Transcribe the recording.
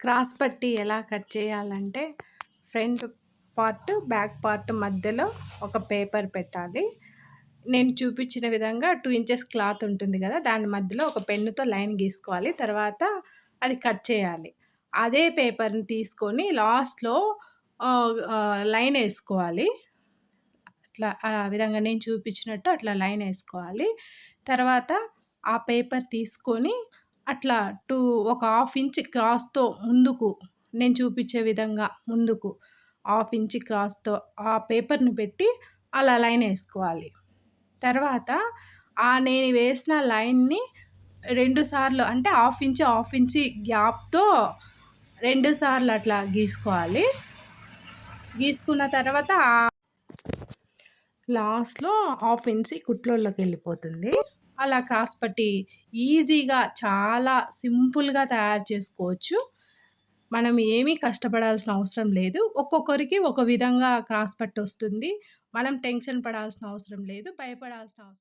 Cross పట్టి ఎలా cut చేయాలంటే ఫ్రంట్ పార్ట్, బ్యాక్ పార్ట్ మధ్యలో ఒక పేపర్ పెట్టాలి. నేను చూపించిన విధంగా 2 ఇంచెస్ క్లాత్ ఉంటుంది కదా! దాని మధ్యలో ఒక పెన్నుతో లైన్ గీసుకోవాలి. తర్వాత అది కట్ చేయాలి. అదే పేపర్‌ని తీసుకొని లాస్ట్‌లో లైన్ ఏసుకోవాలి. అట్లా ఆ విధంగా నేను చూపించినట్టు అట్లా లైన్ ఏసుకోవాలి. తర్వాత ఆ పేపర్ తీసుకొని అట్లా ఒక హాఫ్ ఇంచ్ క్రాస్‌తో ముందుకు నేను చూపించే విధంగా ముందుకు హాఫ్ ఇంచ్ క్రాస్‌తో ఆ పేపర్‌ని పెట్టి అలా లైన్ ఏసుకోవాలి. తర్వాత నేను వేసిన లైన్‌ని 2 సార్లు అంటే హాఫ్ ఇంచ్ గ్యాప్‌తో 2 సార్లు అట్లా గీసుకోవాలి. గీసుకున్న తర్వాత లాస్ట్‌లో హాఫ్ ఇంచ్ కుట్లోళ్ళకెళ్ళిపోతుంది. అలా క్రాస్ పట్టి ఈజీగా చాలా సింపుల్‌గా తయారు చేసుకోవచ్చు. మనం ఏమీ కష్టపడాల్సిన అవసరం లేదు. ఒక్కొక్కరికి ఒక విధంగా క్రాస్ పట్టొస్తుంది. మనం టెన్షన్ పడాల్సిన అవసరం లేదు. భయపడాల్సిన అవసరం